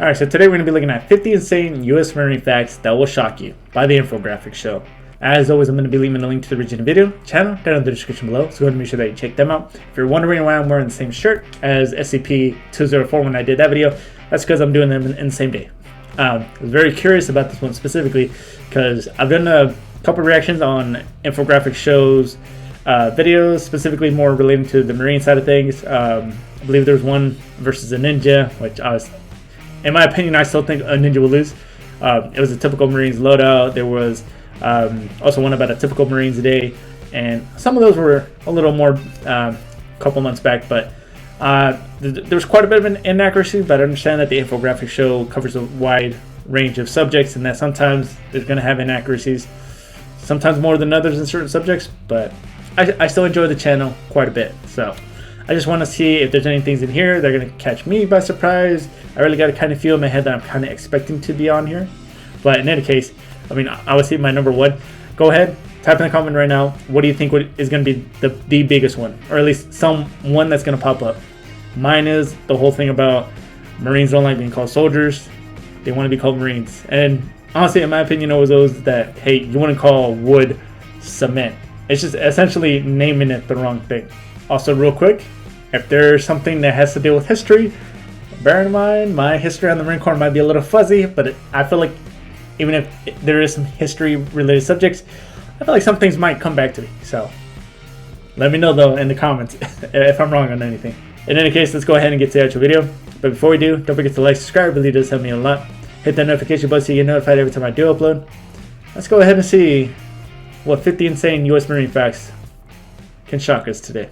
Alright, so today we're going to be looking at 50 insane US Marine facts that will shock you by the Infographics Show. As always, I'm going to be leaving a link to the original video channel down in the description below, so go ahead and make sure that you check them out. If you're wondering why I'm wearing the same shirt as SCP-204 when I did that video, that's because I'm doing them in the same day. I was very curious about this one specifically because I've done a couple reactions on Infographics Show's videos, specifically more relating to the marine side of things. I believe there was one versus a ninja, which in my opinion, I still think a ninja will lose. It was a typical Marines loadout. There was also one about a typical Marines day, and some of those were a little more couple months back, but there was quite a bit of an inaccuracy. But I understand that the Infographics Show covers a wide range of subjects, and that sometimes there's going to have inaccuracies, sometimes more than others in certain subjects, but I still enjoy the channel quite a bit. So I just want to see if there's any things in here that are going to catch me by surprise. I really got to kind of feel in my head that I'm kind of expecting to be on here. But in any case, I mean, I would say my number one. Go ahead, type in the comment right now. What do you think is going to be the biggest one? Or at least one that's going to pop up. Mine is the whole thing about Marines don't like being called soldiers. They want to be called Marines. And honestly, in my opinion, it was those that, hey, you want to call wood cement. It's just essentially naming it the wrong thing. Also, real quick, if there's something that has to deal with history, bear in mind my history on the Marine Corps might be a little fuzzy, but I feel like even if there is some history-related subjects, I feel like some things might come back to me. So let me know, though, in the comments if I'm wrong on anything. In any case, let's go ahead and get to the actual video. But before we do, don't forget to like, subscribe. It really does help me a lot. Hit that notification button so you get notified every time I do upload. Let's go ahead and see what 50 insane US Marine facts can shock us today.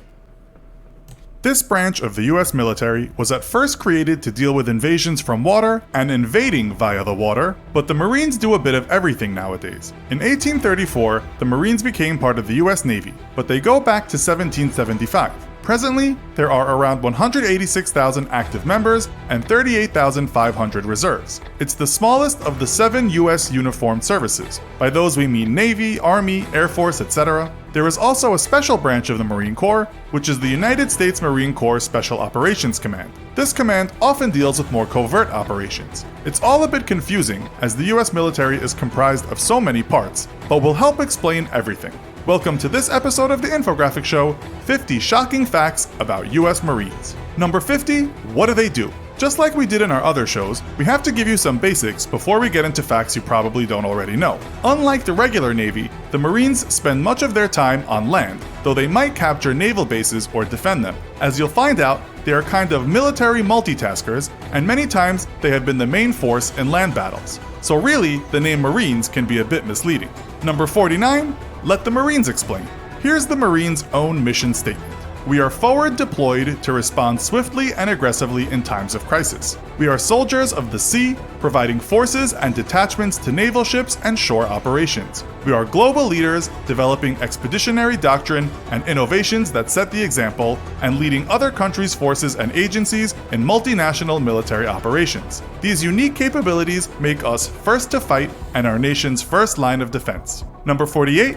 This branch of the US military was at first created to deal with invasions from water and invading via the water, but the Marines do a bit of everything nowadays. In 1834, the Marines became part of the US Navy, but they go back to 1775. Presently, there are around 186,000 active members and 38,500 reserves. It's the smallest of the 7 US uniformed services. By those we mean Navy, Army, Air Force, etc. There is also a special branch of the Marine Corps, which is the United States Marine Corps Special Operations Command. This command often deals with more covert operations. It's all a bit confusing, as the US military is comprised of so many parts, but we'll help explain everything. Welcome to this episode of the Infographics Show, 50 shocking facts about US Marines. Number 50, what do they do? Just like we did in our other shows, we have to give you some basics before we get into facts you probably don't already know. Unlike the regular Navy, the Marines spend much of their time on land, though they might capture naval bases or defend them. As you'll find out, they are kind of military multitaskers, and many times they have been the main force in land battles. So really, the name Marines can be a bit misleading. Number 49, let the Marines explain. Here's the Marines' own mission statement. We are forward deployed to respond swiftly and aggressively in times of crisis. We are soldiers of the sea, providing forces and detachments to naval ships and shore operations. We are global leaders, developing expeditionary doctrine and innovations that set the example, and leading other countries' forces and agencies in multinational military operations. These unique capabilities make us first to fight and our nation's first line of defense. Number 48.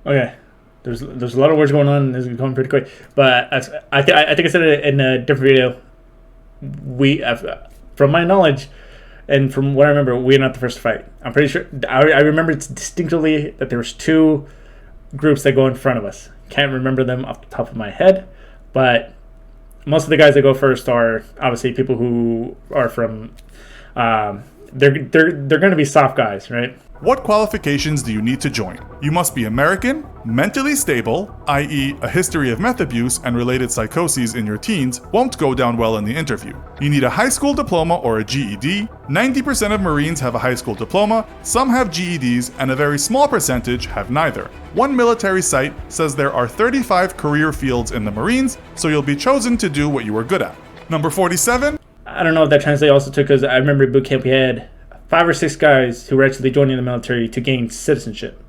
Okay. There's a lot of words going on. This is going pretty quick, but I think I said it in a different video. From my knowledge, and from what I remember, we're not the first to fight. I'm pretty sure. I remember distinctly that there was 2 groups that go in front of us. Can't remember them off the top of my head, but most of the guys that go first are obviously people who are from. They're going to be soft guys, right? What qualifications do you need to join? You must be American, mentally stable, i.e. a history of meth abuse and related psychoses in your teens won't go down well in the interview. You need a high school diploma or a GED. 90% of Marines have a high school diploma, some have GEDs, and a very small percentage have neither. One military site says there are 35 career fields in the Marines, so you'll be chosen to do what you are good at. Number 47. I don't know if that translates also to, because I remember boot camp we had 5 or 6 guys who were actually joining the military to gain citizenship.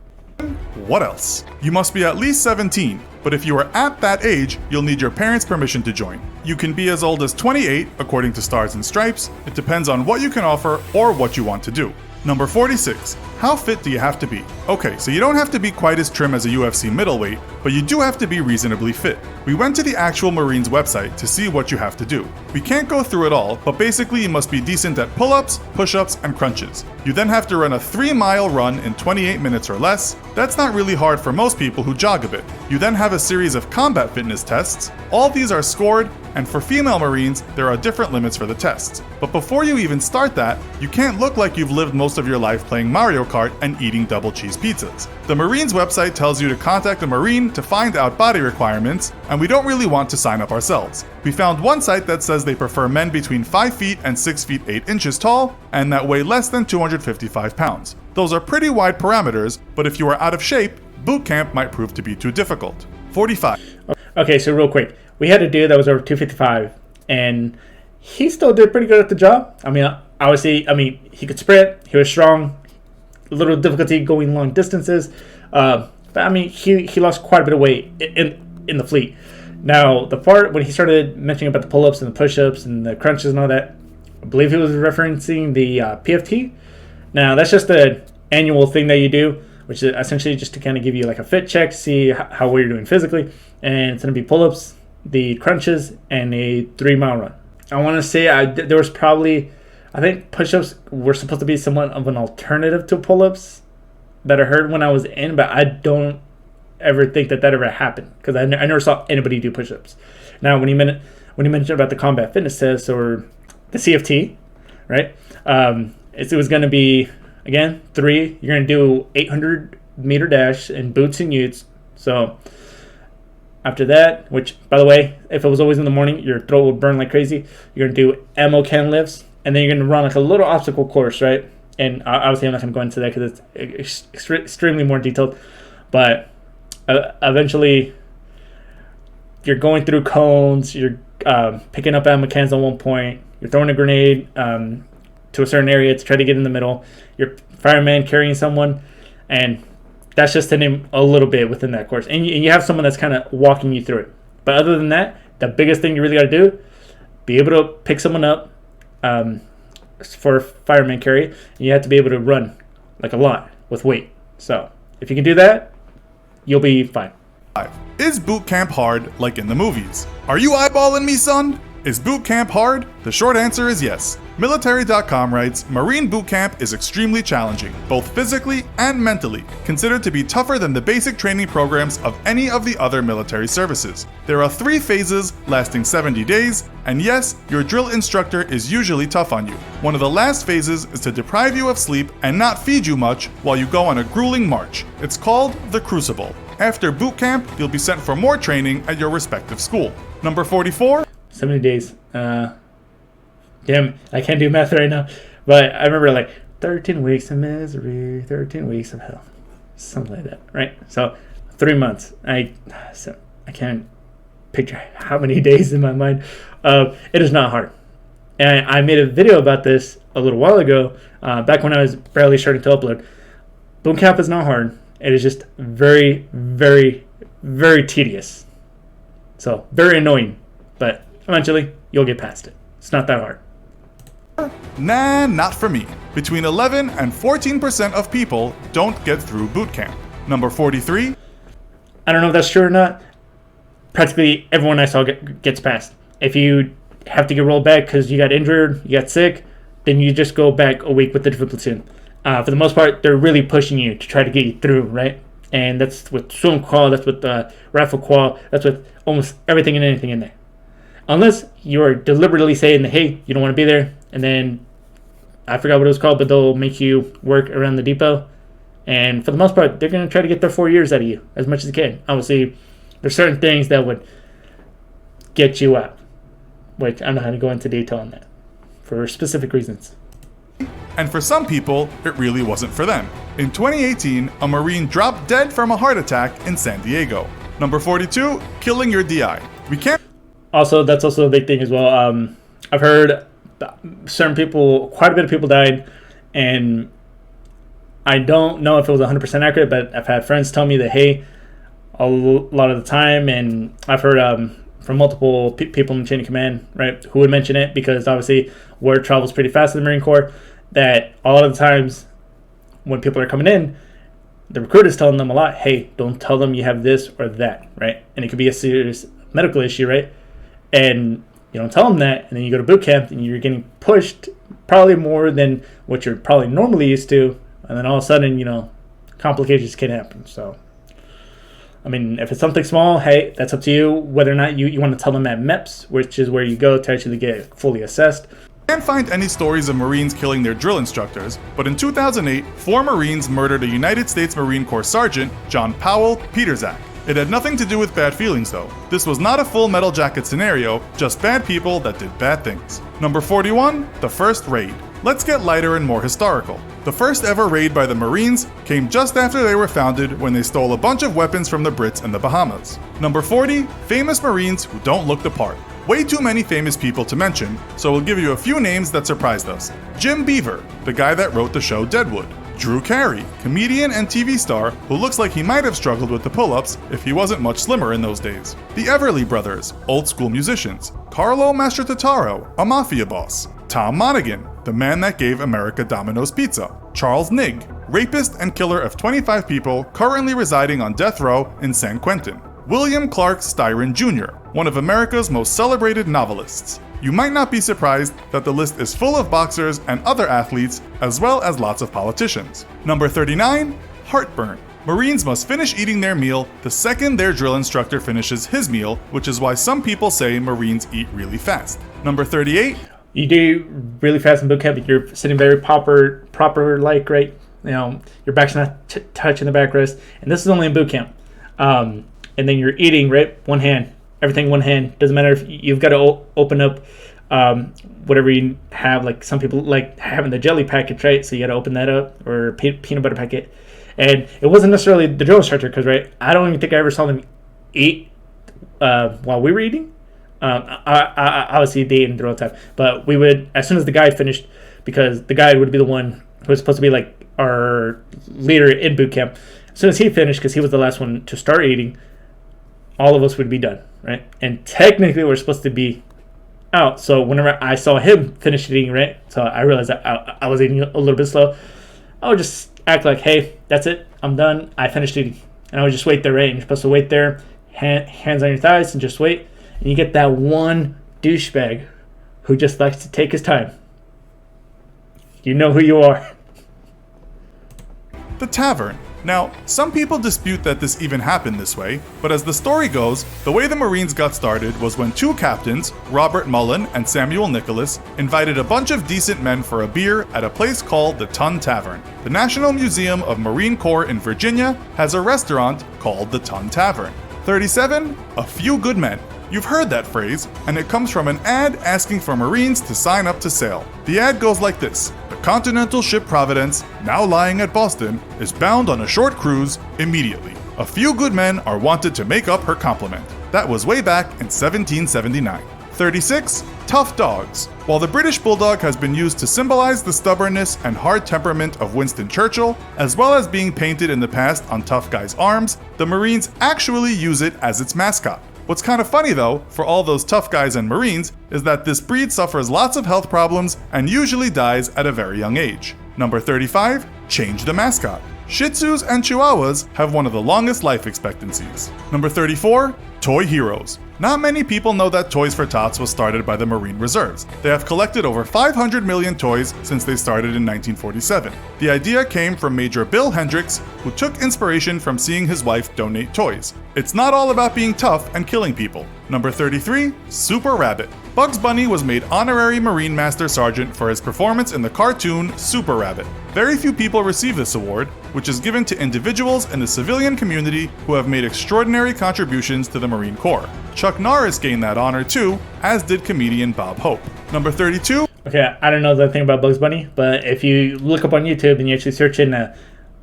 What else? You must be at least 17, but if you are at that age, you'll need your parents' permission to join. You can be as old as 28, according to Stars and Stripes. It depends on what you can offer or what you want to do. Number 46. How fit do you have to be? Okay, so you don't have to be quite as trim as a UFC middleweight, but you do have to be reasonably fit. We went to the actual Marines website to see what you have to do. We can't go through it all, but basically you must be decent at pull-ups, push-ups, and crunches. You then have to run a 3-mile run in 28 minutes or less. That's not really hard for most people who jog a bit. You then have a series of combat fitness tests. All these are scored, and for female Marines, there are different limits for the tests. But before you even start that, you can't look like you've lived most of your life playing Mario Kart and eating double cheese pizzas. The Marines website tells you to contact a Marine to find out body requirements, and we don't really want to sign up ourselves. We found one site that says they prefer men between 5 feet and 6 feet 8 inches tall, and that weigh less than 255 pounds. Those are pretty wide parameters, but if you are out of shape, boot camp might prove to be too difficult. 45. Okay, so real quick. We had a dude that was over 255, and he still did pretty good at the job. I mean, obviously, he could sprint, he was strong, a little difficulty going long distances, but I mean, he lost quite a bit of weight in the fleet. Now, the part when he started mentioning about the pull-ups and the push-ups and the crunches and all that, I believe he was referencing the PFT. Now, that's just an annual thing that you do, which is essentially just to kind of give you like a fit check, see how well you're doing physically, and it's going to be pull-ups, the crunches, and a 3-mile run. I want to say there was probably, I think push-ups were supposed to be somewhat of an alternative to pull-ups that I heard when I was in, but I don't ever think that ever happened because I never saw anybody do push-ups. Now, when you mentioned about the combat fitness test or the CFT, right? It was going to be, again, 3. You're going to do 800-meter dash in boots and utes. So after that, which, by the way, if it was always in the morning, your throat would burn like crazy. You're going to do ammo can lifts, and then you're going to run like a little obstacle course, right? And obviously, I'm not going to go into that because it's extremely more detailed. But eventually, you're going through cones, you're picking up ammo cans at one point, you're throwing a grenade to a certain area to try to get in the middle, you're fireman carrying someone, and that's just to name a little bit within that course. And you have someone that's kind of walking you through it. But other than that, the biggest thing you really got to do, be able to pick someone up for fireman carry. And you have to be able to run like a lot with weight. So if you can do that, you'll be fine. 5. Is boot camp hard like in the movies? Are you eyeballing me, son? Is boot camp hard? The short answer is yes. Military.com writes, Marine boot camp is extremely challenging, both physically and mentally, considered to be tougher than the basic training programs of any of the other military services. There are 3 phases lasting 70 days, and yes, your drill instructor is usually tough on you. One of the last phases is to deprive you of sleep and not feed you much while you go on a grueling march. It's called the Crucible. After boot camp, you'll be sent for more training at your respective school. Number 44. 70 days. Damn, I can't do math right now. But I remember like 13 weeks of misery, 13 weeks of hell. Something like that, right? So 3 months. I can't picture how many days in my mind. It is not hard. And I made a video about this a little while ago, back when I was barely starting to upload. Boot camp is not hard. It is just very, very, very tedious. So, very annoying. But eventually, you'll get past it. It's not that hard. Nah, not for me. Between 11 and 14% of people don't get through boot camp. Number 43. I don't know if that's true or not. Practically everyone I saw gets past. If you have to get rolled back because you got injured, you got sick, then you just go back a week with the different platoon. For the most part, they're really pushing you to try to get you through, right? And that's with swim qual, that's with rifle qual, that's with almost everything and anything in there. Unless you're deliberately saying, hey, you don't want to be there, and then I forgot what it was called, but they'll make you work around the depot. And for the most part, they're going to try to get their 4 years out of you as much as they can. Obviously, there's certain things that would get you out, which I'm not going to go into detail on that for specific reasons. And for some people, it really wasn't for them. In 2018, a Marine dropped dead from a heart attack in San Diego. Number 42, killing your DI. We can't... Also, that's also a big thing as well. I've heard certain people, quite a bit of people died, and I don't know if it was 100% accurate, but I've had friends tell me that, hey, a lot of the time, and I've heard from multiple people in the chain of command, right, who would mention it, because obviously word travels pretty fast in the Marine Corps, that a lot of the times when people are coming in, the recruiter's telling them a lot, hey, don't tell them you have this or that, right? And it could be a serious medical issue, right? And you don't tell them that, and then you go to boot camp and you're getting pushed probably more than what you're probably normally used to, and then all of a sudden, complications can happen. So, I mean, if it's something small, hey, that's up to you whether or not you want to tell them at MEPS, which is where you go to actually get fully assessed. Can't find any stories of Marines killing their drill instructors, but in 2008, 4 Marines murdered a United States Marine Corps Sergeant, John Powell Peterzak. It had nothing to do with bad feelings though. This was not a full metal jacket scenario, just bad people that did bad things. Number 41, the first raid. Let's get lighter and more historical. The first ever raid by the Marines came just after they were founded when they stole a bunch of weapons from the Brits and the Bahamas. Number 40, famous Marines who don't look the part. Way too many famous people to mention, so we'll give you a few names that surprised us. Jim Beaver, the guy that wrote the show Deadwood. Drew Carey, comedian and TV star who looks like he might have struggled with the pull-ups if he wasn't much slimmer in those days. The Everly Brothers, old school musicians. Carlo Mastrototaro, a mafia boss. Tom Monaghan, the man that gave America Domino's Pizza. Charles Nigg, rapist and killer of 25 people currently residing on death row in San Quentin. William Clark Styron Jr., one of America's most celebrated novelists. You might not be surprised that the list is full of boxers and other athletes, as well as lots of politicians. Number 39, heartburn. Marines must finish eating their meal the second their drill instructor finishes his meal, which is why some people say Marines eat really fast. Number 38, you do really fast in boot camp, but you're sitting very proper like, right? Your back's not touching the backrest, and this is only in boot camp. And then you're eating, right? One hand, everything one hand. Doesn't matter if you've got to open up whatever you have. Like some people like having the jelly package, right? So you got to open that up, or peanut butter packet. And it wasn't necessarily the drill instructor, because right, I don't even think I ever saw them eat while we were eating. I obviously they ate in their own time, but we would, as soon as the guy finished, because the guy would be the one who was supposed to be like our leader in boot camp. As soon as he finished, because he was the last one to start eating, all of us would be done, right? And technically we're supposed to be out. So whenever I saw him finish eating, right, so I realized that I was eating a little bit slow, I would just act like, hey, that's it, I'm done, I finished eating. And I would just wait there, right? And you're supposed to wait there, hands on your thighs, and just wait. And you get that one douchebag who just likes to take his time. You know who you are. the tavern. Now, some people dispute that this even happened this way, but as the story goes, the way the Marines got started was when 2 captains, Robert Mullen and Samuel Nicholas, invited a bunch of decent men for a beer at a place called the Tun Tavern. The National Museum of Marine Corps in Virginia has a restaurant called the Tun Tavern. 37. A few good men. You've heard that phrase, and it comes from an ad asking for Marines to sign up to sail. The ad goes like this: the Continental ship Providence, now lying at Boston, is bound on a short cruise immediately. A few good men are wanted to make up her complement. That was way back in 1779. 36. Tough dogs. While the British Bulldog has been used to symbolize the stubbornness and hard temperament of Winston Churchill, as well as being painted in the past on tough guys' arms, the Marines actually use it as its mascot. What's kind of funny though, for all those tough guys and Marines, is that this breed suffers lots of health problems and usually dies at a very young age. Number 35. Change the mascot. Shih Tzus and Chihuahuas have one of the longest life expectancies. Number 34. Toy heroes. Not many people know that Toys for Tots was started by the Marine Reserves. They have collected over 500 million toys since they started in 1947. The idea came from Major Bill Hendricks, who took inspiration from seeing his wife donate toys. It's not all about being tough and killing people. Number 33. Super Rabbit. Bugs Bunny was made honorary Marine Master Sergeant for his performance in the cartoon Super Rabbit. Very few people receive this award, which is given to individuals in the civilian community who have made extraordinary contributions to the Marine Corps. Chuck Norris gained that honor too, as did comedian Bob Hope. Number 32. Okay, I don't know the thing about Bugs Bunny, but if you look up on YouTube and you actually search in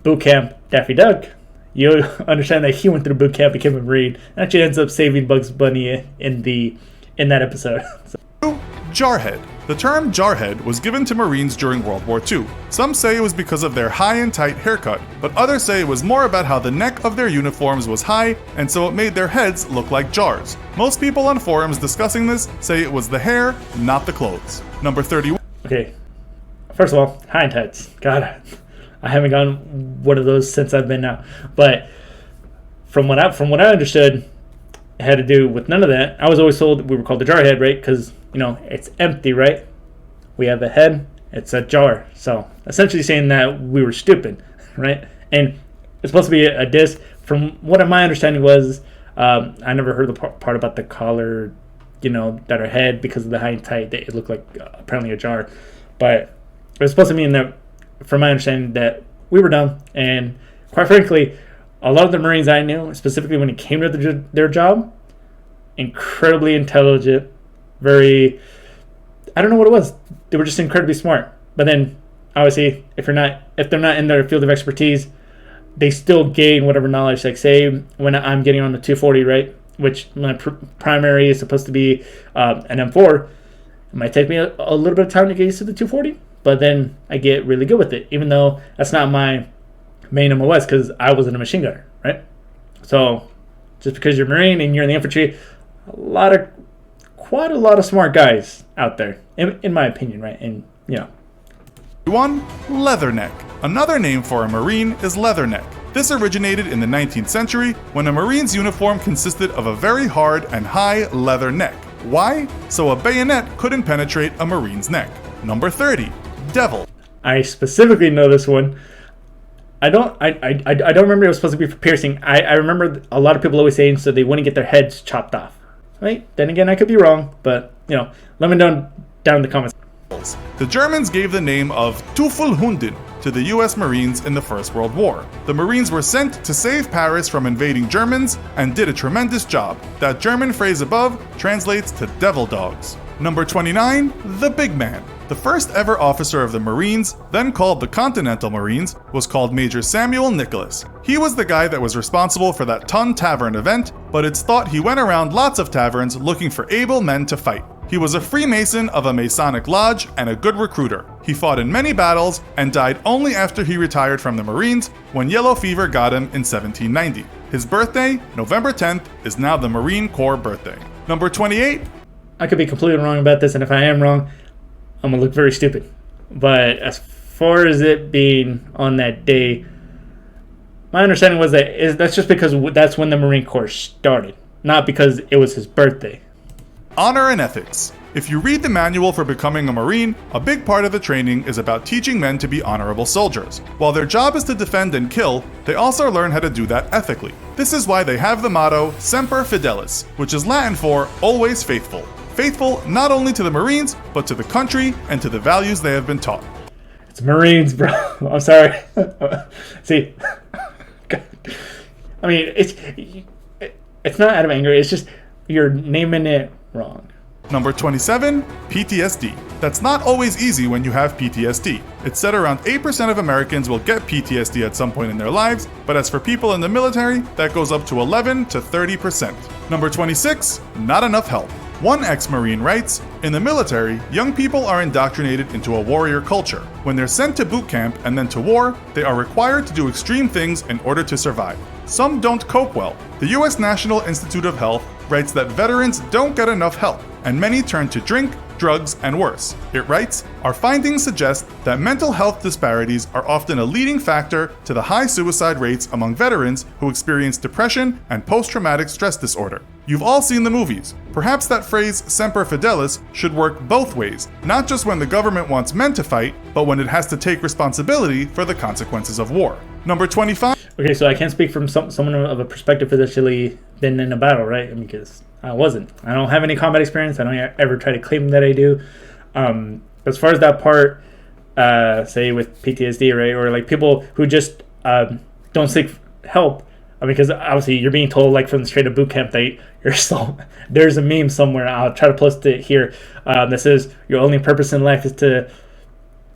boot camp Daffy Duck, you'll understand that he went through boot camp, became a Marine, and actually ends up saving Bugs Bunny in that episode. Jarhead. The term jarhead was given to Marines during World War II. Some say it was because of their high and tight haircut, but others say it was more about how the neck of their uniforms was high, and so it made their heads look like jars. Most people on forums discussing this say it was the hair, not the clothes. Number 31. Okay, first of all, high and tights. God, I haven't gotten one of those since I've been out. But from what I understood, it had to do with none of that. I was always told we were called the jar head, right? Because, it's empty, right? We have a head, it's a jar. So essentially saying that we were stupid, right? And it's supposed to be a diss. From what my understanding was, I never heard the part about the collar, that our head, because of the hindsight, it looked like apparently a jar. But it was supposed to mean that, from my understanding, that we were dumb. And quite frankly, a lot of the Marines I knew, specifically when it came to their job, incredibly intelligent, very, I don't know what it was. They were just incredibly smart. But then, obviously, if they're not in their field of expertise, they still gain whatever knowledge. Like, say, when I'm getting on the 240, right, which my primary is supposed to be an M4, it might take me a little bit of time to get used to the 240, but then I get really good with it, even though that's not my main MOS, because I wasn't a machine gunner, right? So, just because you're Marine and you're in the infantry, quite a lot of smart guys out there, in my opinion, right? And, 1. Leatherneck. Another name for a Marine is leatherneck. This originated in the 19th century when a Marine's uniform consisted of a very hard and high leather neck. Why? So a bayonet couldn't penetrate a Marine's neck. Number 30. Devil. I specifically know this one. I don't remember it was supposed to be for piercing. I remember a lot of people always saying so they wouldn't get their heads chopped off. Right? Then again, I could be wrong, but, let me know down in the comments. The Germans gave the name of Teufelhunden to the US Marines in the First World War. The Marines were sent to save Paris from invading Germans and did a tremendous job. That German phrase above translates to devil dogs. Number 29, the big man. The first ever officer of the Marines, then called the Continental Marines, was called Major Samuel Nicholas. He was the guy that was responsible for that Ton Tavern event, but it's thought he went around lots of taverns looking for able men to fight. He was a Freemason of a Masonic lodge and a good recruiter. He fought in many battles and died only after he retired from the Marines when yellow fever got him in 1790. His birthday, November 10th, is now the Marine Corps birthday. Number 28. I could be completely wrong about this, and if I am wrong, I'm gonna look very stupid. But as far as it being on that day, my understanding was that's just because that's when the Marine Corps started, not because it was his birthday. Honor and ethics. If you read the manual for becoming a Marine, a big part of the training is about teaching men to be honorable soldiers. While their job is to defend and kill, they also learn how to do that ethically. This is why they have the motto Semper Fidelis, which is Latin for always faithful. Faithful not only to the Marines, but to the country and to the values they have been taught. It's Marines, bro. I'm sorry. See, I mean, it's not out of anger. It's just you're naming it wrong. Number 27, PTSD. That's not always easy when you have PTSD. It's said around 8% of Americans will get PTSD at some point in their lives, but as for people in the military, that goes up to 11 to 30%. Number 26, not enough help. One ex-Marine writes, "In the military, young people are indoctrinated into a warrior culture. When they're sent to boot camp and then to war, they are required to do extreme things in order to survive. Some don't cope well. The U.S. National Institute of Health writes that veterans don't get enough help, and many turn to drink, drugs, and worse." It writes, "Our findings suggest that mental health disparities are often a leading factor to the high suicide rates among veterans who experience depression and post-traumatic stress disorder." You've all seen the movies. Perhaps that phrase, Semper Fidelis, should work both ways, not just when the government wants men to fight, but when it has to take responsibility for the consequences of war. Number 25. Okay, so I can't speak from someone of a perspective that's actually been in a battle, right? I mean, because I wasn't. I don't have any combat experience. I don't ever try to claim that I do. As far as that part, say with PTSD, right, or like people who just don't seek help. I mean, because obviously you're being told, like from the straight up boot camp, that you're so. There's a meme somewhere. I'll try to post it here. That says your only purpose in life is to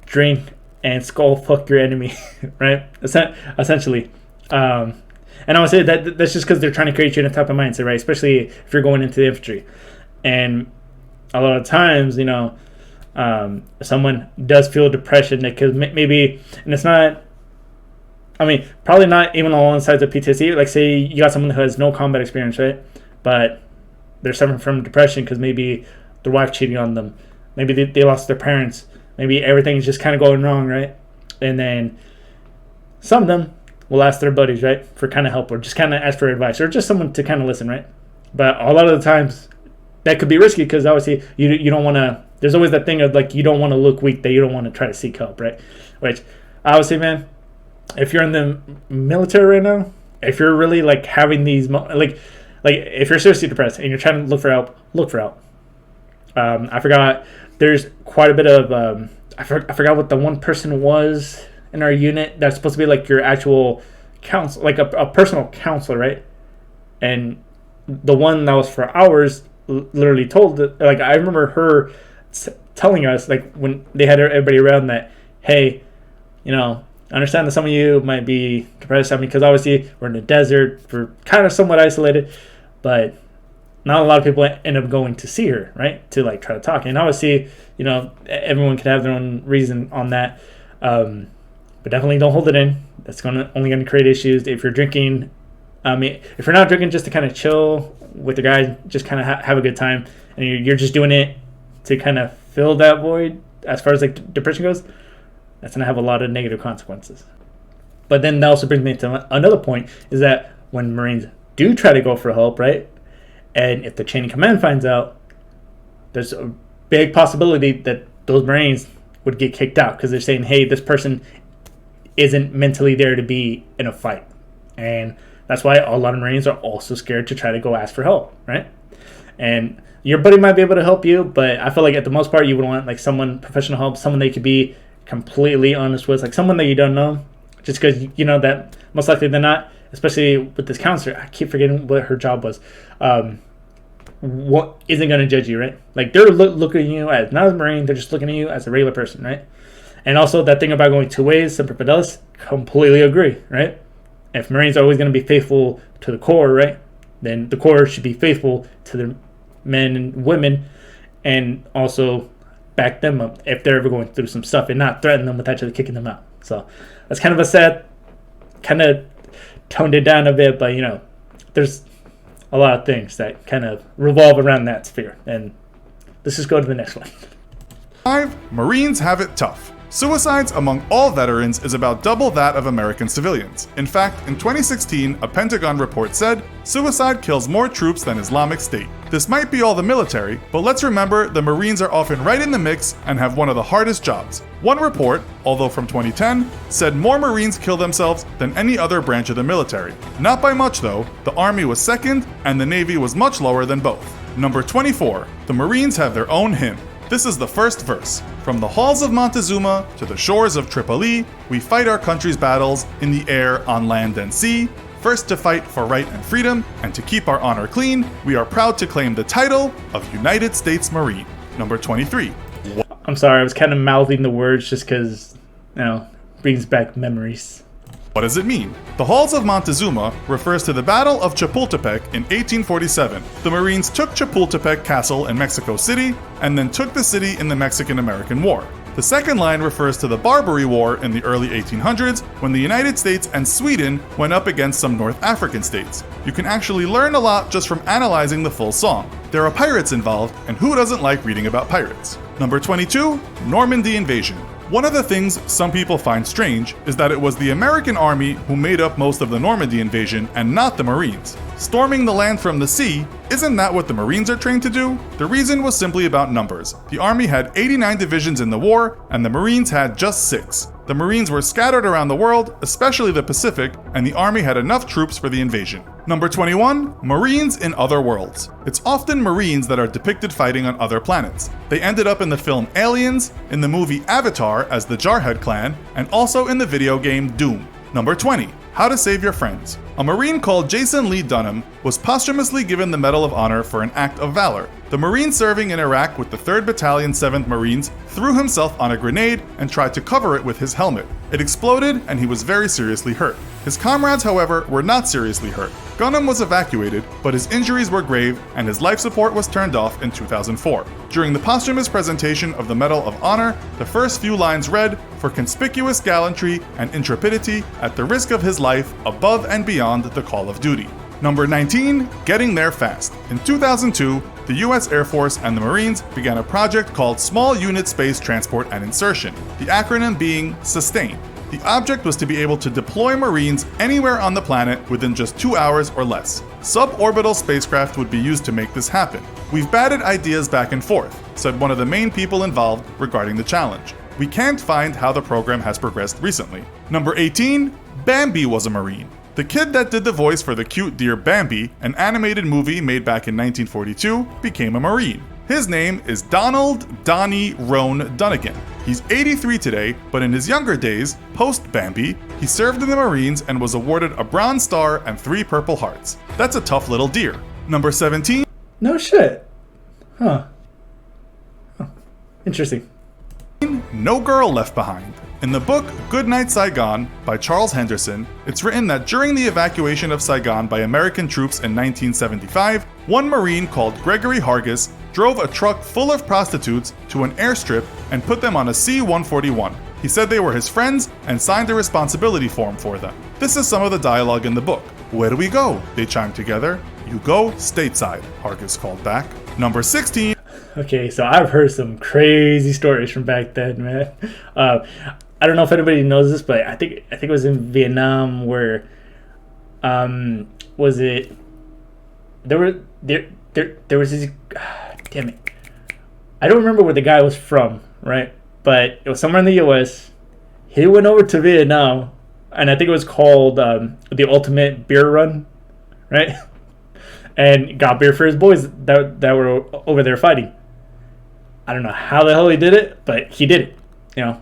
drink and skull fuck your enemy, right? Essentially. And I would say that's just because they're trying to create you in a type of mindset, right? Especially if you're going into the infantry. And a lot of times, someone does feel depression because maybe, and it's not, I mean, probably not even along the sides of PTSD. Like, say you got someone who has no combat experience, right? But they're suffering from depression because maybe their wife cheating on them. Maybe they lost their parents. Maybe everything's just kind of going wrong, right? And then some of them will ask their buddies, right, for kind of help, or just kind of ask for advice, or just someone to kind of listen, right? But a lot of the times that could be risky because obviously you don't want to, there's always that thing of like you don't want to look weak, that you don't want to try to seek help, right? Which obviously, man, if you're in the military right now, if you're really like having these like if you're seriously depressed and you're trying to look for help. I forgot, there's quite a bit of I forgot what the one person was in our unit that's supposed to be like your actual counsel, like a personal counselor, right? And the one that was for hours literally told, like, I remember her telling us, like, when they had everybody around, that, hey, I understand that some of you might be depressed, because obviously we're in the desert, we're kind of somewhat isolated, but not a lot of people end up going to see her, right? To like try to talk. And obviously, everyone could have their own reason on that. But definitely don't hold it in. That's only going to create issues. If you're drinking, if you're not drinking just to kind of chill with the guys, just kind of have a good time, and you're just doing it to kind of fill that void, as far as like depression goes, that's going to have a lot of negative consequences. But then that also brings me to another point, is that when Marines do try to go for help, right? And if the chain of command finds out, there's a big possibility that those Marines would get kicked out because they're saying, hey, this person isn't mentally there to be in a fight. And that's why a lot of Marines are also scared to try to go ask for help, right? And your buddy might be able to help you, but I feel like at the most part you would want like someone, professional help, someone that you could be completely honest with, like someone that you don't know, just because that most likely than not, especially with this counselor, I keep forgetting what her job was, what isn't going to judge you, right? Like they're looking at you as not as a Marine, they're just looking at you as a regular person, right? And also that thing about going two ways, Semper Fidelis, completely agree, right? If Marines are always going to be faithful to the Corps, right, then the Corps should be faithful to the men and women, and also back them up if they're ever going through some stuff, and not threaten them with actually kicking them out. So that's kind of a sad, kind of toned it down a bit, but there's a lot of things that kind of revolve around that sphere. And let's just go to the next one. 5. Marines have it tough. Suicides among all veterans is about double that of American civilians. In fact, in 2016, a Pentagon report said, suicide kills more troops than Islamic State. This might be all the military, but let's remember the Marines are often right in the mix and have one of the hardest jobs. One report, although from 2010, said more Marines kill themselves than any other branch of the military. Not by much though, the Army was second and the Navy was much lower than both. Number 24, the Marines have their own hymn. This is the first verse. From the halls of Montezuma to the shores of Tripoli, we fight our country's battles in the air, on land and sea. First to fight for right and freedom, and to keep our honor clean, we are proud to claim the title of United States Marine. Number 23. I'm sorry, I was kind of mouthing the words just because, brings back memories. What does it mean? The Halls of Montezuma refers to the Battle of Chapultepec in 1847. The Marines took Chapultepec Castle in Mexico City and then took the city in the Mexican-American War. The second line refers to the Barbary War in the early 1800s when the United States and Sweden went up against some North African states. You can actually learn a lot just from analyzing the full song. There are pirates involved, and who doesn't like reading about pirates? Number 22, Normandy Invasion. One of the things some people find strange is that it was the American army who made up most of the Normandy invasion and not the Marines. Storming the land from the sea, isn't that what the Marines are trained to do? The reason was simply about numbers. The Army had 89 divisions in the war, and the Marines had just 6. The Marines were scattered around the world, especially the Pacific, and the Army had enough troops for the invasion. Number 21, Marines in other worlds. It's often Marines that are depicted fighting on other planets. They ended up in the film Aliens, in the movie Avatar as the Jarhead Clan, and also in the video game Doom. Number 20, How to Save Your Friends. A Marine called Jason Lee Dunham was posthumously given the Medal of Honor for an act of valor. The Marine serving in Iraq with the 3rd Battalion 7th Marines threw himself on a grenade and tried to cover it with his helmet. It exploded and he was very seriously hurt. His comrades, however, were not seriously hurt. Dunham was evacuated, but his injuries were grave and his life support was turned off in 2004. During the posthumous presentation of the Medal of Honor, the first few lines read, "For conspicuous gallantry and intrepidity at the risk of his life above and beyond the call of duty." Number 19, Getting There Fast. In 2002, the US Air Force and the Marines began a project called Small Unit Space Transport and Insertion, the acronym being SUSTAIN. The The object was to be able to deploy Marines anywhere on the planet within just 2 hours or less. Suborbital spacecraft would be used to make this happen. We've batted ideas back and forth, said one of the main people involved regarding the challenge. We can't find how the program has progressed recently. Number 18, Bambi was a Marine. The kid that did the voice for the cute deer Bambi, an animated movie made back in 1942, became a Marine. His name is Donald Donnie Roan Dunnigan. He's 83 today, but in his younger days, post-Bambi, he served in the Marines and was awarded a Bronze Star and 3 Purple Hearts. That's a tough little deer. Number 17. No shit. Huh. Interesting. No Girl Left Behind. In the book Goodnight Saigon by Charles Henderson, it's written that during the evacuation of Saigon by American troops in 1975, one Marine called Gregory Hargis drove a truck full of prostitutes to an airstrip and put them on a C-141. He said they were his friends and signed a responsibility form for them. This is some of the dialogue in the book. Where do we go? They chimed together. You go stateside, Hargis called back. Number 16. Okay, so I've heard some crazy stories from back then, man. I don't know if anybody knows this, but I think it was in Vietnam where, was it? There was this. Damn it, I don't remember where the guy was from, right? But it was somewhere in the U.S. He went over to Vietnam, and I think it was called the Ultimate Beer Run, right? And got beer for his boys that were over there fighting. I don't know how the hell he did it, but he did it, you know.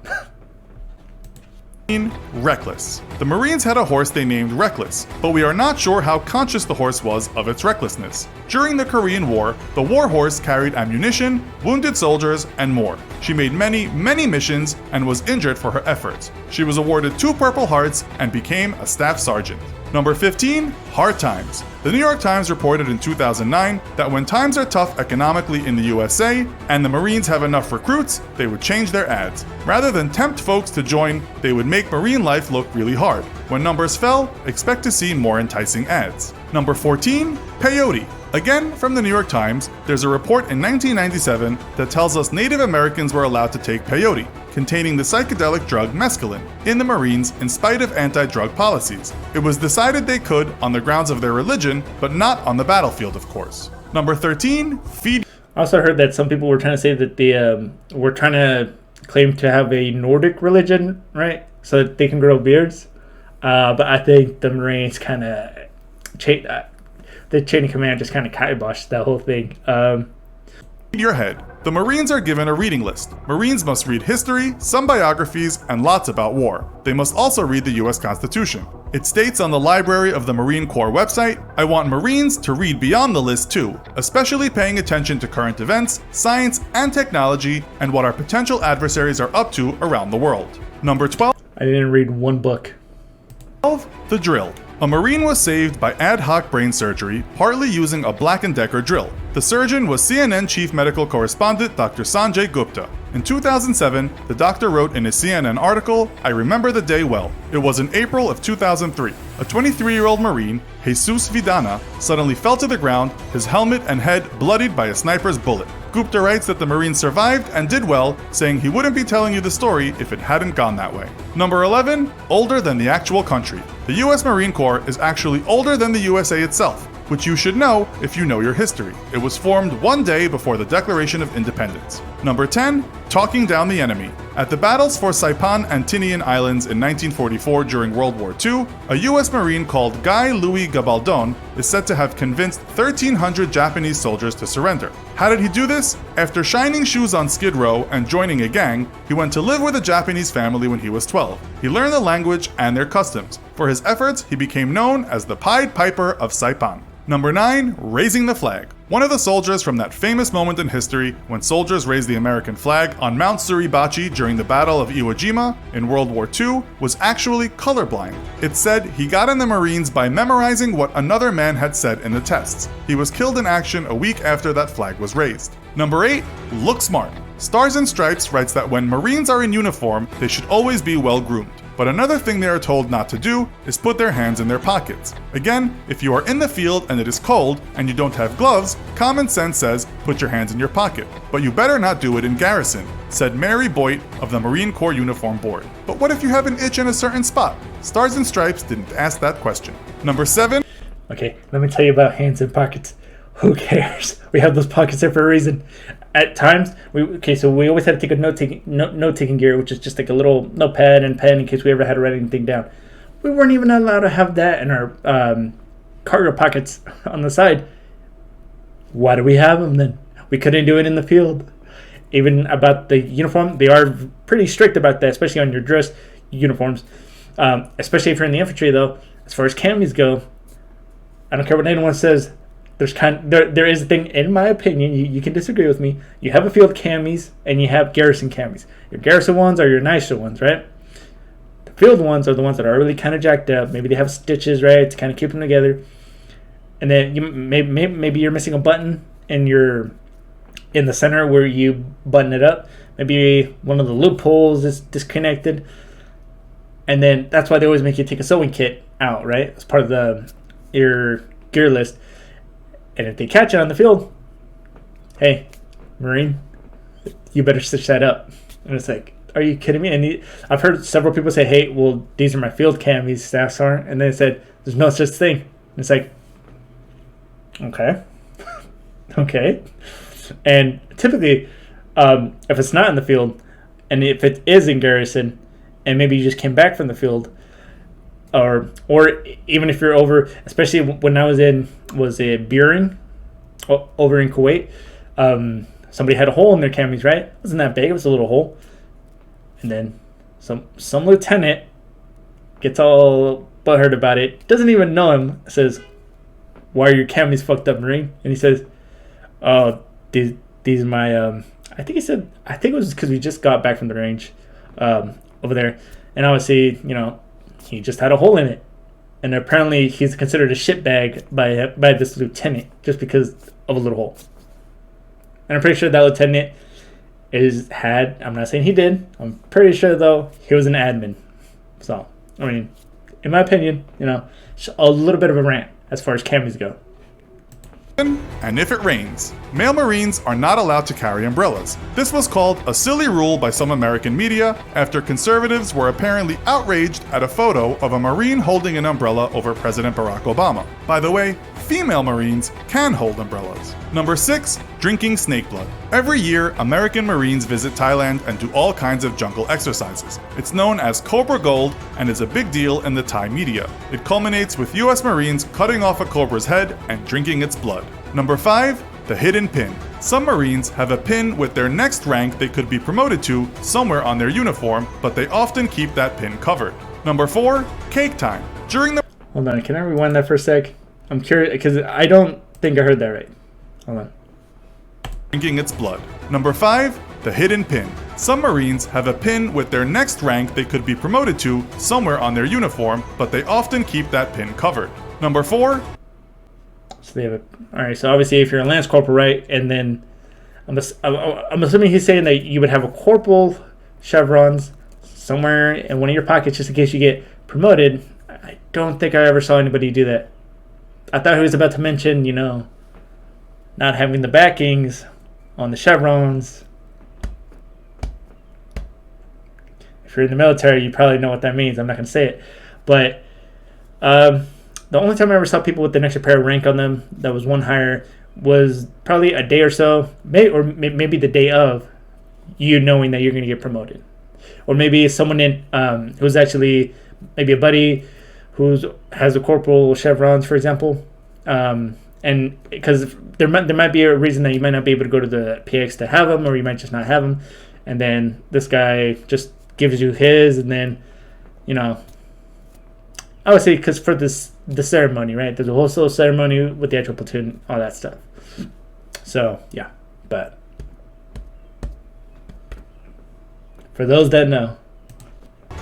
Reckless. The Marines had a horse they named Reckless, but we are not sure how conscious the horse was of its recklessness. During the Korean War, the war horse carried ammunition, wounded soldiers, and more. She made many missions and was injured for her efforts. She was awarded 2 Purple Hearts and became a staff sergeant. Number 15, hard times. The New York Times reported in 2009 that when times are tough economically in the USA and the Marines have enough recruits, they would change their ads. Rather than tempt folks to join, they would make Marine life look really hard. When numbers fell, expect to see more enticing ads. Number 14, peyote. Again, from the New York Times, there's a report in 1997 that tells us Native Americans were allowed to take peyote, containing the psychedelic drug mescaline, in the Marines in spite of anti-drug policies. It was decided they could on the grounds of their religion, but not on the battlefield, of course. Number 13, feed. I also heard that some people were trying to say that they were trying to claim to have a Nordic religion, right? So that they can grow beards. But I think the Marines kind of the chain of command just kind of kiboshed that whole thing. Your head. The Marines are given a reading list. Marines must read history, some biographies, and lots about war. They must also read the US Constitution. It states on the Library of the Marine Corps website, I want Marines to read beyond the list too, especially paying attention to current events, science, and technology, and what our potential adversaries are up to around the world. Number 12. I didn't read one book. 12. The drill. A Marine was saved by ad hoc brain surgery, partly using a Black & Decker drill. The surgeon was CNN chief medical correspondent Dr. Sanjay Gupta. In 2007, the doctor wrote in his CNN article, I remember the day well. It was in April of 2003. A 23-year-old Marine, Jesus Vidana, suddenly fell to the ground, his helmet and head bloodied by a sniper's bullet. Gupta writes that the Marine survived and did well, saying he wouldn't be telling you the story if it hadn't gone that way. Number 11, older than the actual country. The US Marine Corps is actually older than the USA itself, which you should know if you know your history. It was formed one day before the Declaration of Independence. Number 10, talking down the enemy. At the battles for Saipan and Tinian Islands in 1944 during World War II, a US Marine called Guy Louis Gabaldon is said to have convinced 1,300 Japanese soldiers to surrender. How did he do this? After shining shoes on Skid Row and joining a gang, he went to live with a Japanese family when he was 12. He learned the language and their customs. For his efforts, he became known as the Pied Piper of Saipan. Number 9, raising the flag. One of the soldiers from that famous moment in history when soldiers raised the American flag on Mount Suribachi during the Battle of Iwo Jima in World War II was actually colorblind. It said he got in the Marines by memorizing what another man had said in the tests. He was killed in action a week after that flag was raised. Number 8, look smart. Stars and Stripes writes that when Marines are in uniform, they should always be well groomed. But another thing they are told not to do is put their hands in their pockets. Again, if you are in the field and it is cold and you don't have gloves, common sense says put your hands in your pocket. But you better not do it in garrison, said Mary Boyd of the Marine Corps Uniform Board. But what if you have an itch in a certain spot? Stars and Stripes didn't ask that question. Number 7. Okay, let me tell you about hands in pockets. Who cares? We have those pockets there for a reason. At times, we always had to take a note-taking gear, which is just like a little notepad and pen in case we ever had to write anything down. We weren't even allowed to have that in our cargo pockets on the side. Why do we have them then? We couldn't do it in the field. Even about the uniform, they are pretty strict about that, especially on your dress uniforms. Especially if you're in the infantry, though. As far as camis go, I don't care what anyone says. There is a thing, in my opinion, you can disagree with me. You have a field camis and you have garrison camis. Your garrison ones are your nicer ones, right? The field ones are the ones that are really kind of jacked up. Maybe they have stitches, right, to kind of keep them together. And then maybe you're missing a button in the center where you button it up. Maybe one of the loopholes is disconnected. And then that's why they always make you take a sewing kit out, right? As part of your gear list. And if they catch it on the field, hey, Marine, you better stitch that up. And it's like, are you kidding me? And I've heard several people say, hey, well, these are my field camis, staffs aren't. And they said, there's no such thing. And it's like, okay. Okay. And typically, if it's not in the field, and if it is in garrison, and maybe you just came back from the field, or even if you're over, especially when I was it Buring over in Kuwait, somebody had a hole in their camis, right? It wasn't that big, it was a little hole. And then some lieutenant gets all butthurt about it, doesn't even know him, says, why are your camis fucked up, Marine? And he says, oh, these are my, I think it was because we just got back from the range over there. And obviously, he just had a hole in it, and apparently he's considered a shitbag by this lieutenant just because of a little hole. And I'm pretty sure that lieutenant I'm not saying he did. I'm pretty sure though he was an admin. So I mean, in my opinion, a little bit of a rant as far as camis go. And if it rains, male Marines are not allowed to carry umbrellas. This was called a silly rule by some American media after conservatives were apparently outraged at a photo of a Marine holding an umbrella over President Barack Obama. By the way, female Marines can hold umbrellas. Number 6, drinking snake blood. Every year, American Marines visit Thailand and do all kinds of jungle exercises. It's known as Cobra Gold and is a big deal in the Thai media. It culminates with US Marines cutting off a cobra's head and drinking its blood. Number 5, the hidden pin. Some Marines have a pin with their next rank they could be promoted to somewhere on their uniform, but they often keep that pin covered. Number 4, cake time. Hold on, can I rewind that for a sec? I'm curious, because I don't think I heard that right. Hold on. Drinking its blood. Number 5, the hidden pin. Some Marines have a pin with their next rank they could be promoted to somewhere on their uniform, but they often keep that pin covered. Number 4, so they have it. All right. So obviously, if you're a lance corporal, right, and then I'm assuming he's saying that you would have a corporal chevrons somewhere in one of your pockets just in case you get promoted. I don't think I ever saw anybody do that. I thought he was about to mention, not having the backings on the chevrons. If you're in the military, you probably know what that means. I'm not going to say it, but the only time I ever saw people with an extra pair of rank on them that was one higher was probably a day or so, maybe the day of you knowing that you're going to get promoted. Or maybe someone who's actually maybe a buddy who has a corporal chevrons, for example. And because there might be a reason that you might not be able to go to the PX to have them, or you might just not have them. And then this guy just gives you his, and then, I would say because for the ceremony, right? There's a whole ceremony with the actual platoon, all that stuff. So, yeah. But for those that know.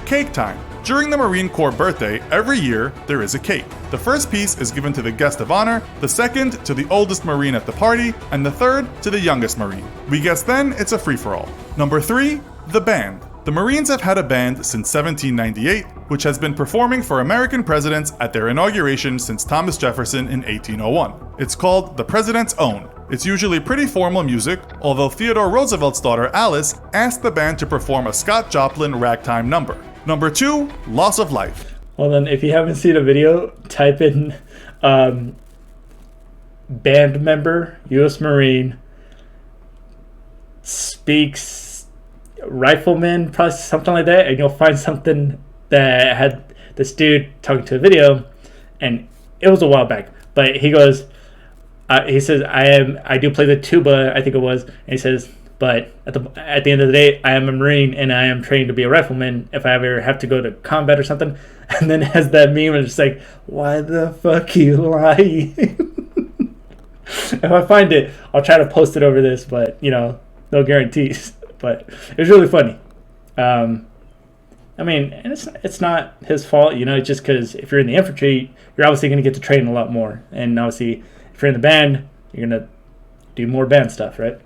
Cake time. During the Marine Corps birthday, every year, there is a cake. The first piece is given to the guest of honor, the second to the oldest Marine at the party, and the third to the youngest Marine. We guess then it's a free-for-all. Number 3, the band. The Marines have had a band since 1798, which has been performing for American presidents at their inauguration since Thomas Jefferson in 1801. It's called the President's Own. It's usually pretty formal music, although Theodore Roosevelt's daughter Alice asked the band to perform a Scott Joplin ragtime number. Number 2, Loss of Life. Well then, if you haven't seen a video, type in band member, U.S. Marine, speaks rifleman, probably something like that, and you'll find something that had this dude talking to a video, and it was a while back, but he goes, he says, I do play the tuba, I think it was, and he says, but at the end of the day, I am a Marine, and I am trained to be a rifleman if I ever have to go to combat or something. And then has that meme, and it's like, why the fuck you lying? If I find it, I'll try to post it over this, but, you know, no guarantees. But it was really funny. I mean, and it's not his fault, you know, it's just because if you're in the infantry, you're obviously going to get to train a lot more. And obviously, if you're in the band, you're going to do more band stuff, right?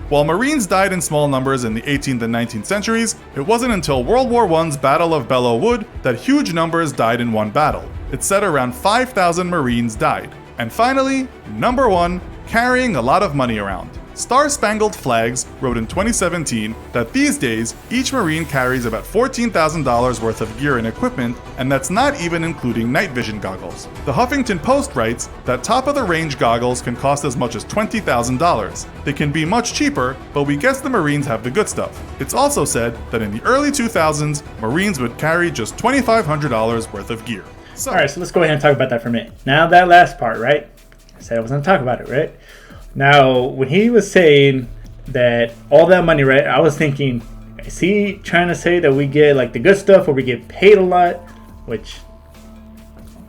While Marines died in small numbers in the 18th and 19th centuries, it wasn't until World War I's Battle of Belleau Wood that huge numbers died in one battle. It's said around 5,000 Marines died. And finally, number 1, carrying a lot of money around. Star-Spangled Flags wrote in 2017 that these days, each Marine carries about $14,000 worth of gear and equipment, and that's not even including night vision goggles. The Huffington Post writes that top-of-the-range goggles can cost as much as $20,000. They can be much cheaper, but we guess the Marines have the good stuff. It's also said that in the early 2000s, Marines would carry just $2,500 worth of gear. So, all right, so let's go ahead and talk about that for a minute. Now that last part, right? I said I was going to talk about it, right? Now, when he was saying that all that money, right, I was thinking, is he trying to say that we get like the good stuff or we get paid a lot? Which,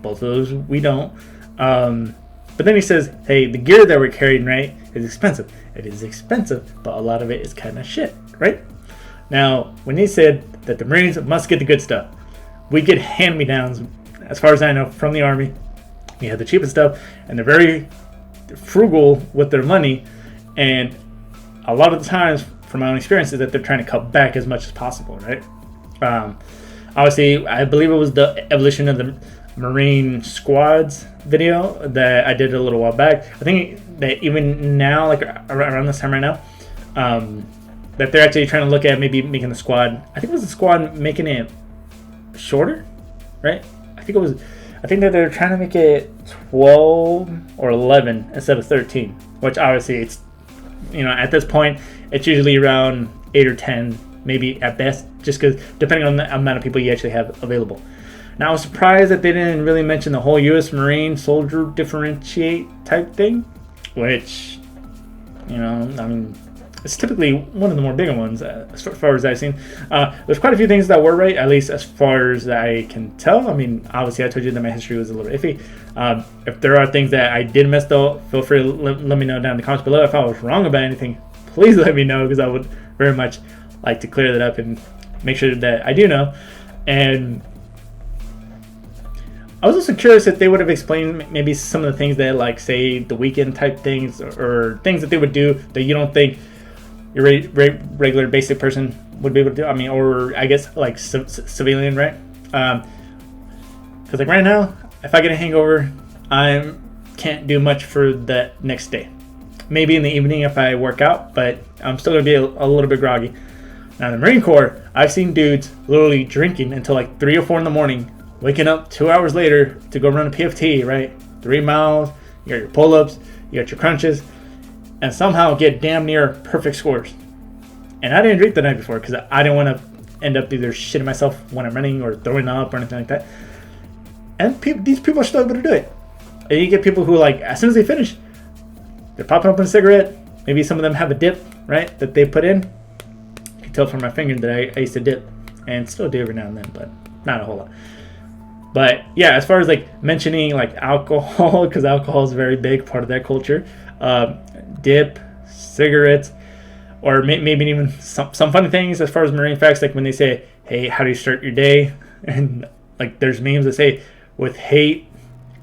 both of those we don't. But then he says, hey, the gear that we're carrying, right, is expensive. It is expensive, but a lot of it is kind of shit, right? Now, when he said that the Marines must get the good stuff, we get hand-me-downs, as far as I know, from the Army. We have the cheapest stuff, and they're very frugal with their money, and a lot of the times, from my own experience, is that they're trying to cut back as much as possible, right? Obviously, I believe it was the evolution of the Marine squads video that I did a little while back. I think that even now, like around this time right now, that they're actually trying to look at maybe making the squad, I think it was the squad making it shorter, right? I think that they're trying to make it 12 or 11 instead of 13, which obviously it's, you know, at this point, it's usually around 8 or 10, maybe at best, just because depending on the amount of people you actually have available. Now, I was surprised that they didn't really mention the whole U.S. Marine soldier differentiate type thing, which, you know, I mean, it's typically one of the more bigger ones as far as I've seen. There's quite a few things that were right, at least as far as I can tell. I mean, obviously, I told you that my history was a little iffy. If there are things that I did miss, though, feel free to let me know down in the comments below. If I was wrong about anything, please let me know, because I would very much like to clear that up and make sure that I do know. And I was also curious if they would have explained maybe some of the things that, like, say, the weekend type things, or things that they would do that you don't think your regular basic person would be able to do. I mean, or I guess like civilian, right? Because like right now, if I get a hangover, I can't do much for the next day. Maybe in the evening if I work out, but I'm still gonna be a little bit groggy. Now in the Marine Corps, I've seen dudes literally drinking until like 3 or 4 in the morning, waking up 2 hours later to go run a PFT, right? 3 miles, you got your pull-ups, you got your crunches, and somehow get damn near perfect scores. And I didn't drink the night before because I didn't want to end up either shitting myself when I'm running or throwing up or anything like that. And these people are still able to do it. And you get people who, like, as soon as they finish, they're popping open a cigarette. Maybe some of them have a dip, right, that they put in. You can tell from my finger that I used to dip, and still do every now and then, but not a whole lot. But yeah, as far as like mentioning like alcohol, because alcohol is a very big part of that culture. Dip, cigarettes, or maybe even some funny things as far as Marine facts, like when they say, hey, how do you start your day? And like there's memes that say with hate,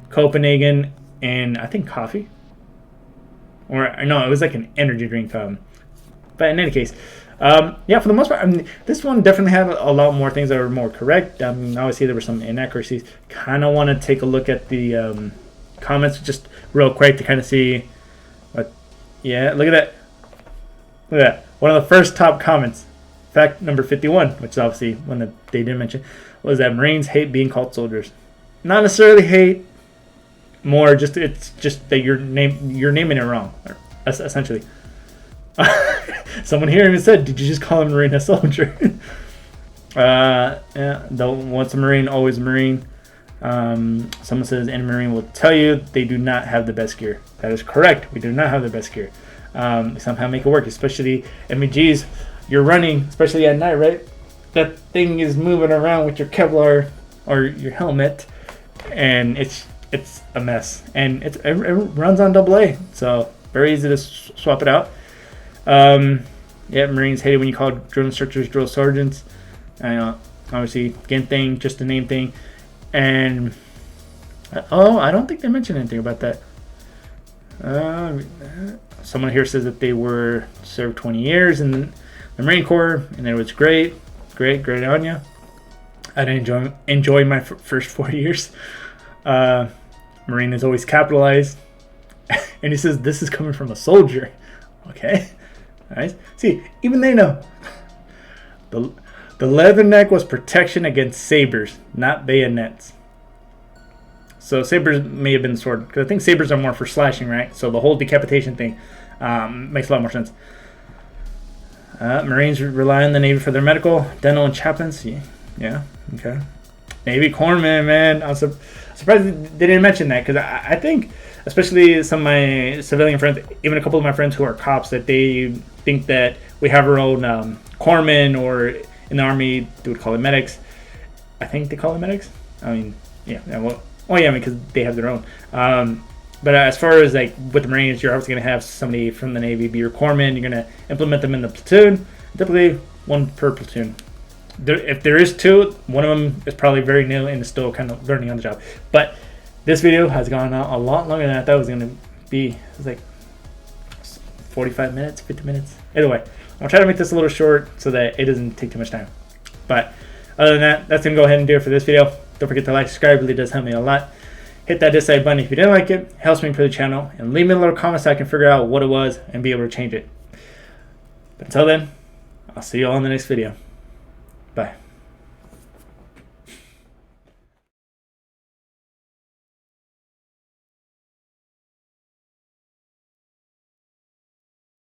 Copenhagen, and I think coffee, or no, it was like an energy drink. But in any case, Yeah, for the most part, I mean, this one definitely had a lot more things that were more correct. Obviously, there were some inaccuracies. Kind of want to take a look at the comments just real quick to kind of see what. Yeah, look at that. Look at that. One of the first top comments, fact number 51, which is obviously one that they didn't mention, was that Marines hate being called soldiers. Not necessarily hate, more just it's just that you're naming it wrong, essentially. Someone here even said, "Did you just call a Marine a soldier?" Yeah, once a Marine, always a Marine. Someone says, "Any Marine will tell you they do not have the best gear." That is correct. We do not have the best gear. Somehow make it work, especially MEGs. You're running, especially at night, right? That thing is moving around with your Kevlar or your helmet, and it's a mess. And it runs on AA, so very easy to swap it out. Yeah, Marines hate it when you call drill instructors drill sergeants. Obviously, again, thing, just a name thing. And I don't think they mentioned anything about that. Someone here says that they were served 20 years in the Marine Corps, and it was great on you. I didn't enjoy my first 4 years. Marine is always capitalized, and he says this is coming from a soldier. Okay. Nice. See, even they know. The leather neck was protection against sabers, not bayonets. So sabers may have been sword, because I think sabers are more for slashing, right? So the whole decapitation thing makes a lot more sense. Marines rely on the Navy for their medical, dental, and chaplains. Yeah. Okay. Navy corpsmen, man. I'm surprised they didn't mention that, because I think, especially some of my civilian friends, even a couple of my friends who are cops, that they think that we have our own corpsmen, or in the Army they would call it medics. I think they call it medics. I mean, yeah. Well, because they have their own. But as far as like with the Marines, you're obviously going to have somebody from the Navy be your corpsman. You're going to implement them in the platoon. Typically, one per platoon. If there is two, one of them is probably very new and is still kind of learning on the job. But this video has gone on a lot longer than I thought it was going to be. It was like 45 minutes, 50 minutes. Either way, I'll try to make this a little short so that it doesn't take too much time. But other than that, that's going to go ahead and do it for this video. Don't forget to like, subscribe. It really does help me a lot. Hit that dislike button if you didn't like it. It helps me improve the channel. And leave me a little comment so I can figure out what it was and be able to change it. But until then, I'll see you all in the next video. Bye.